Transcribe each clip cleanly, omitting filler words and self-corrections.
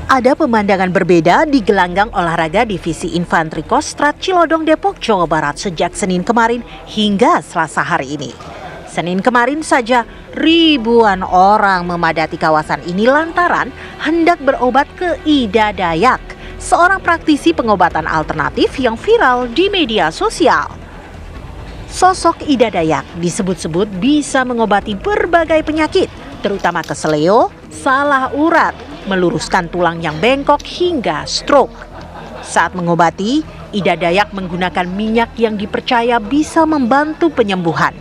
Ada pemandangan berbeda di gelanggang olahraga Divisi Infanteri Kostrad Cilodong, Depok, Jawa Barat sejak Senin kemarin hingga Selasa hari ini. Senin kemarin saja ribuan orang memadati kawasan ini lantaran hendak berobat ke Ida Dayak, seorang praktisi pengobatan alternatif yang viral di media sosial. Sosok Ida Dayak disebut-sebut bisa mengobati berbagai penyakit, terutama keseleo, salah urat, meluruskan tulang yang bengkok hingga stroke. Saat mengobati, Ida Dayak menggunakan minyak yang dipercaya bisa membantu penyembuhan.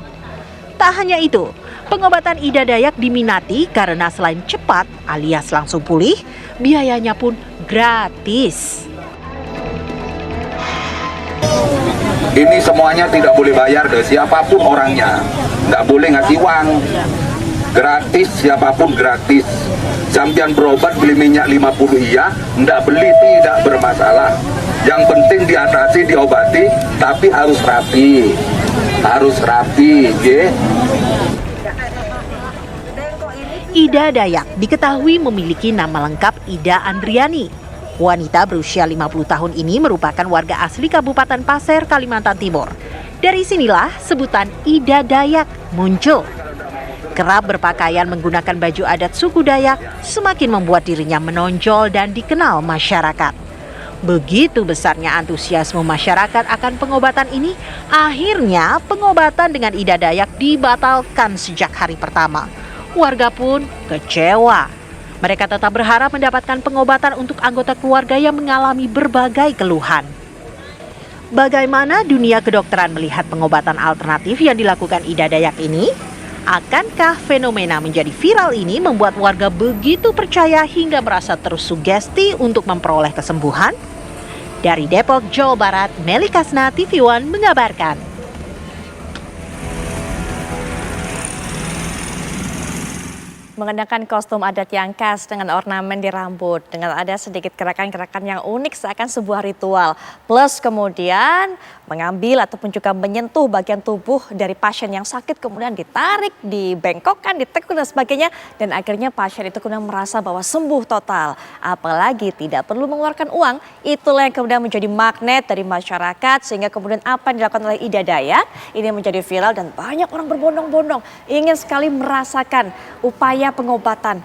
Tak hanya itu, pengobatan Ida Dayak diminati karena selain cepat alias langsung pulih, biayanya pun gratis. Ini semuanya tidak boleh bayar ke siapapun orangnya, tidak boleh ngasih uang. Gratis, siapapun gratis. Sampian berobat beli minyak 50 iya, ndak beli tidak bermasalah. Yang penting diatasi, diobati, tapi harus rapi. Harus rapi, ya. Ida Dayak diketahui memiliki nama lengkap Ida Andriani. Wanita berusia 50 tahun ini merupakan warga asli Kabupaten Pasir, Kalimantan Timur. Dari sinilah sebutan Ida Dayak muncul. Kerap berpakaian menggunakan baju adat suku Dayak semakin membuat dirinya menonjol dan dikenal masyarakat. Begitu besarnya antusiasme masyarakat akan pengobatan ini, akhirnya pengobatan dengan Ida Dayak dibatalkan sejak hari pertama. Warga pun kecewa. Mereka tetap berharap mendapatkan pengobatan untuk anggota keluarga yang mengalami berbagai keluhan. Bagaimana dunia kedokteran melihat pengobatan alternatif yang dilakukan Ida Dayak ini? Akankah fenomena menjadi viral ini membuat warga begitu percaya hingga merasa tersugesti untuk memperoleh kesembuhan? Dari Depok, Jawa Barat, Meli Kasna, TV One mengabarkan. Mengenakan kostum adat yang khas dengan ornamen di rambut, dengan ada sedikit gerakan-gerakan yang unik seakan sebuah ritual. Plus kemudian mengambil ataupun juga menyentuh bagian tubuh dari pasien yang sakit, kemudian ditarik, dibengkokkan, ditekuk dan sebagainya. Dan akhirnya pasien itu kemudian merasa bahwa sembuh total. Apalagi tidak perlu mengeluarkan uang, itulah yang kemudian menjadi magnet dari masyarakat. Sehingga kemudian apa yang dilakukan oleh Ida Dayak ini menjadi viral dan banyak orang berbondong-bondong ingin sekali merasakan upaya pengobatan,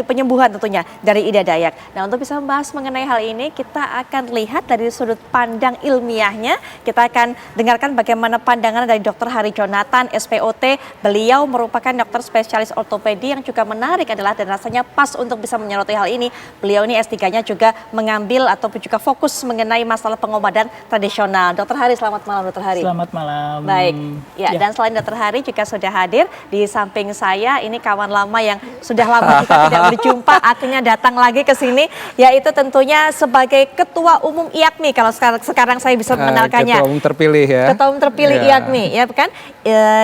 penyembuhan tentunya dari Ida Dayak. Nah, untuk bisa membahas mengenai hal ini, kita akan lihat dari sudut pandang ilmiahnya. Kita akan dengarkan bagaimana pandangan dari Dr. Hari Jonathan, SPOT. Beliau merupakan dokter spesialis ortopedi yang juga menarik adalah dan rasanya pas untuk bisa menyoroti hal ini. Beliau ini S3-nya juga mengambil ataupun juga fokus mengenai masalah pengobatan tradisional. Dr. Hari, selamat malam Dr. Hari. Selamat malam. Baik, ya. Dan selain Dr. Hari juga sudah hadir di samping saya, ini kawan lama yang sudah lama kita tidak berjumpa, akhirnya datang lagi ke sini, yaitu tentunya sebagai Ketua Umum IAKMI, kalau sekarang saya bisa mengenalkannya. Ketua Umum terpilih ya. Ketua Umum terpilih IAKMI, ya kan?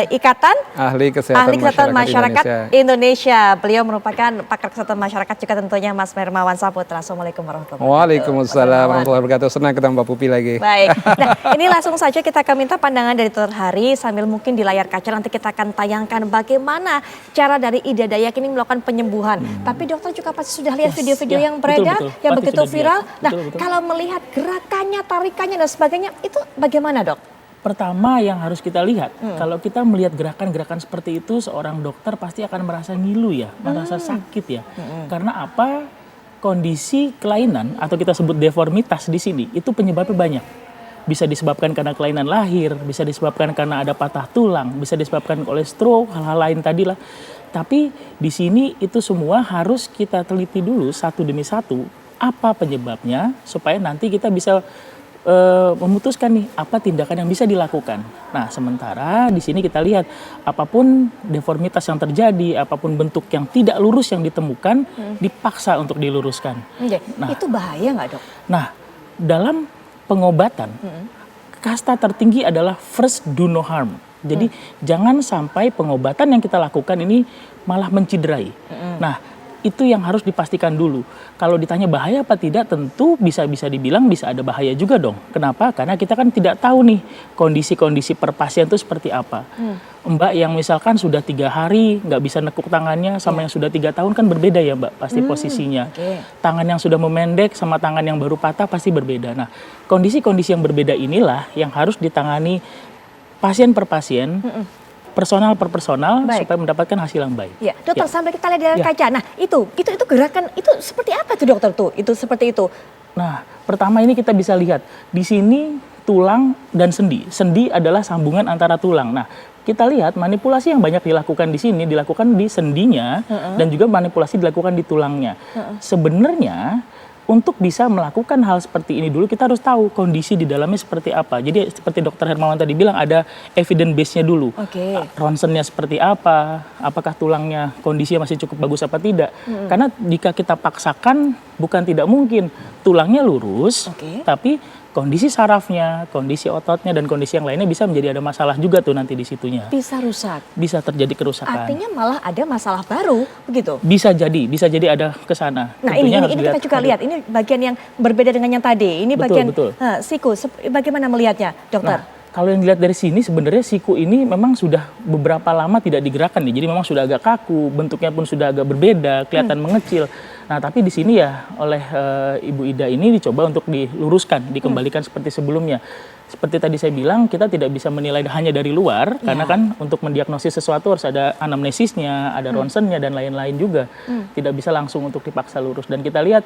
Ikatan Ahli Kesehatan Masyarakat Indonesia. Beliau merupakan pakar kesehatan masyarakat juga tentunya Mas Hermawan Saputra. Assalamualaikum warahmatullahi wabarakatuh. Waalaikumsalam warahmatullahi wabarakatuh. Senang ketemu Mbak Pupi lagi. Baik, nah ini langsung saja kita akan minta pandangan dari Dr. Hari sambil mungkin di layar kaca nanti kita akan tayangkan bagaimana cara dari Ida Dayak ini melakukan penyembuhan. Tapi dokter juga pasti sudah lihat video-video yang beredar, yang begitu viral. Nah, kalau melihat gerakannya, tarikannya dan sebagainya, itu bagaimana dok? Pertama yang harus kita lihat, kalau kita melihat gerakan-gerakan seperti itu, seorang dokter pasti akan merasa ngilu ya, merasa sakit ya. Karena apa? Kondisi kelainan atau kita sebut deformitas di sini, itu penyebabnya banyak. Bisa disebabkan karena kelainan lahir, bisa disebabkan karena ada patah tulang, bisa disebabkan oleh stroke, hal-hal lain tadi lah. Tapi di sini itu semua harus kita teliti dulu satu demi satu apa penyebabnya supaya nanti kita bisa memutuskan nih apa tindakan yang bisa dilakukan. Nah, sementara di sini kita lihat apapun deformitas yang terjadi, apapun bentuk yang tidak lurus yang ditemukan dipaksa untuk diluruskan. Nah, itu bahaya nggak dok? Nah, dalam pengobatan kasta tertinggi adalah first do no harm. Jadi jangan sampai pengobatan yang kita lakukan ini malah menciderai. Nah, itu yang harus dipastikan dulu. Kalau ditanya bahaya apa tidak, tentu bisa dibilang bisa ada bahaya juga dong. Kenapa? Karena kita kan tidak tahu nih kondisi-kondisi per pasien itu seperti apa. Mbak yang misalkan sudah 3 hari nggak bisa nekuk tangannya sama yang sudah 3 tahun kan berbeda ya Mbak, pasti posisinya. Tangan yang sudah memendek sama tangan yang baru patah pasti berbeda. Nah, kondisi-kondisi yang berbeda inilah yang harus ditangani pasien per pasien, personal per personal, supaya mendapatkan hasil yang baik. Ya, dokter, sampai kita lihat di layar kaca. Nah, itu gerakan itu seperti apa tuh dokter tuh? Itu seperti itu. Nah, pertama ini kita bisa lihat di sini tulang dan sendi. Sendi adalah sambungan antara tulang. Nah, kita lihat manipulasi yang banyak dilakukan di sini dilakukan di sendinya dan juga manipulasi dilakukan di tulangnya. Sebenarnya untuk bisa melakukan hal seperti ini dulu kita harus tahu kondisi di dalamnya seperti apa. Jadi seperti Dokter Hermawan tadi bilang ada evidence base-nya dulu. Ronsennya seperti apa, apakah tulangnya kondisinya masih cukup bagus apa tidak. Karena jika kita paksakan bukan tidak mungkin tulangnya lurus, tapi kondisi sarafnya, kondisi ototnya, dan kondisi yang lainnya bisa menjadi ada masalah juga tuh nanti di situnya. Bisa rusak. Bisa terjadi kerusakan. Artinya malah ada masalah baru, begitu? Bisa jadi ada ke sana. Nah ini kita juga lihat, ini bagian yang berbeda dengan yang tadi. Ini bagian siku, bagaimana melihatnya dokter? Nah, kalau yang dilihat dari sini sebenarnya siku ini memang sudah beberapa lama tidak digerakkan nih. Jadi memang sudah agak kaku, bentuknya pun sudah agak berbeda, kelihatan mengecil. Nah, tapi di sini ya oleh Ibu Ida ini dicoba untuk diluruskan, dikembalikan seperti sebelumnya. Seperti tadi saya bilang, kita tidak bisa menilai hanya dari luar, karena kan untuk mendiagnosis sesuatu harus ada anamnesisnya, ada ronsennya, dan lain-lain juga. Tidak bisa langsung untuk dipaksa lurus. Dan kita lihat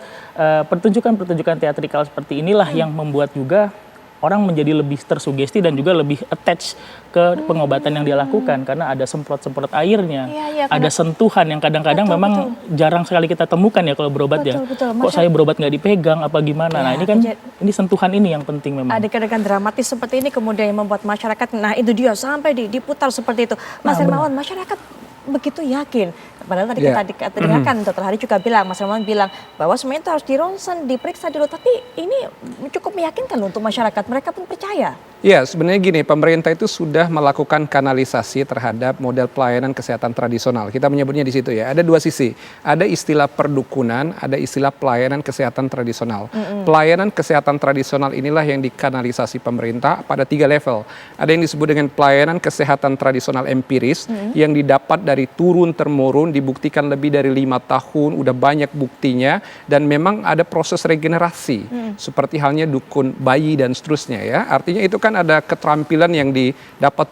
pertunjukan-pertunjukan teatrikal seperti inilah yang membuat juga orang menjadi lebih tersugesti dan juga lebih attach ke pengobatan yang dia lakukan karena ada semprot-semprot airnya, ada sentuhan yang kadang-kadang memang jarang sekali kita temukan ya kalau berobat ya. Kok saya berobat nggak dipegang apa gimana? Nah ini kan ini sentuhan ini yang penting memang. Adegan-adegan dramatis seperti ini kemudian yang membuat masyarakat, nah itu dia sampai diputar seperti itu. Mas Hermawan, masyarakat begitu yakin. Padahal tadi kita dengarkan Dokter Hari juga bilang, Mas Hermawan bilang bahwa semuanya itu harus dironsen, diperiksa dulu. Tapi ini cukup meyakinkan untuk masyarakat, mereka pun percaya. Ya, sebenarnya gini, pemerintah itu sudah melakukan kanalisasi terhadap model pelayanan kesehatan tradisional. Kita menyebutnya di situ ya. Ada 2 sisi. Ada istilah perdukunan, ada istilah pelayanan kesehatan tradisional. Pelayanan kesehatan tradisional inilah yang dikanalisasi pemerintah pada 3 level. Ada yang disebut dengan pelayanan kesehatan tradisional empiris yang didapat dari turun-temurun, dibuktikan lebih dari 5 tahun, udah banyak buktinya, dan memang ada proses regenerasi. Seperti halnya dukun bayi dan seterusnya ya. Artinya itu kan ada keterampilan yang didapat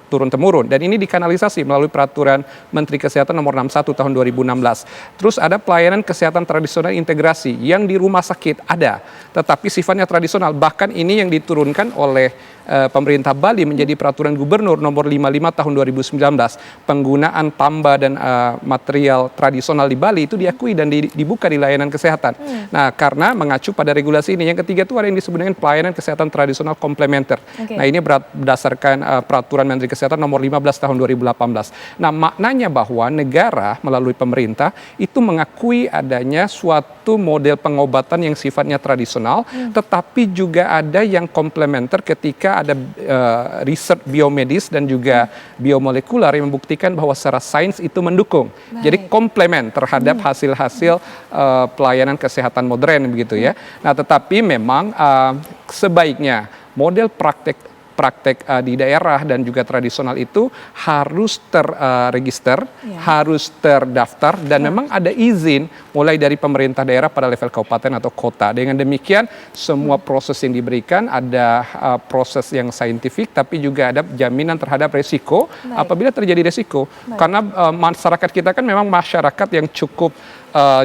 turun-temurun, dan ini dikanalisasi melalui peraturan Menteri Kesehatan nomor 61 tahun 2016. Terus ada pelayanan kesehatan tradisional integrasi yang di rumah sakit ada, tetapi sifatnya tradisional. Bahkan ini yang diturunkan oleh pemerintah Bali menjadi peraturan gubernur nomor 55 tahun 2019. Penggunaan tambah dan material tradisional di Bali itu diakui dan dibuka di layanan kesehatan. Nah, karena mengacu pada regulasi ini. Yang ketiga itu ada yang disebut dengan pelayanan kesehatan tradisional komplementer. Nah, ini berdasarkan peraturan Menteri Kesehatan nomor 15 tahun 2018. Nah, maknanya bahwa negara melalui pemerintah itu mengakui adanya suatu model pengobatan yang sifatnya tradisional, tetapi juga ada yang komplementer ketika ada riset biomedis dan juga biomolekular yang membuktikan bahwa secara sains itu mendukung. Jadi komplement terhadap hasil-hasil pelayanan kesehatan modern begitu ya. Nah, tetapi memang sebaiknya model praktek di daerah dan juga tradisional itu harus terregister, harus terdaftar, dan memang ada izin mulai dari pemerintah daerah pada level kabupaten atau kota. Dengan demikian semua proses yang diberikan ada proses yang saintifik, tapi juga ada jaminan terhadap resiko apabila terjadi resiko. Karena masyarakat kita kan memang masyarakat yang cukup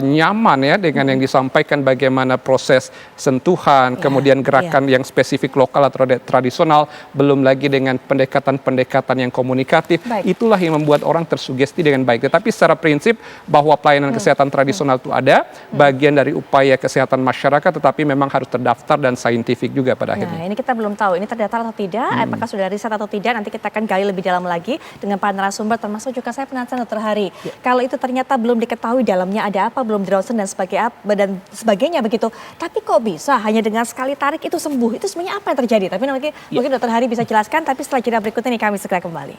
nyaman ya dengan yang disampaikan bagaimana proses sentuhan, kemudian gerakan yang spesifik lokal atau tradisional, belum lagi dengan pendekatan-pendekatan yang komunikatif. Itulah yang membuat orang tersugesti dengan baik. Tetapi secara prinsip bahwa pelayanan kesehatan tradisional itu ada, bagian dari upaya kesehatan masyarakat, tetapi memang harus terdaftar dan saintifik juga pada akhirnya. Nah, ini kita belum tahu ini terdaftar atau tidak, apakah sudah riset atau tidak, nanti kita akan gali lebih dalam lagi dengan para narasumber, termasuk juga saya penasaran Dokter Hari. Kalau itu ternyata belum diketahui dalamnya ada apa, belum dironsen dan sebagainya begitu. Tapi kok bisa hanya dengan sekali tarik itu sembuh? Itu sebenarnya apa yang terjadi? Tapi nanti mungkin Dokter Hari bisa jelaskan, tapi setelah jeda berikut ini kami segera kembali.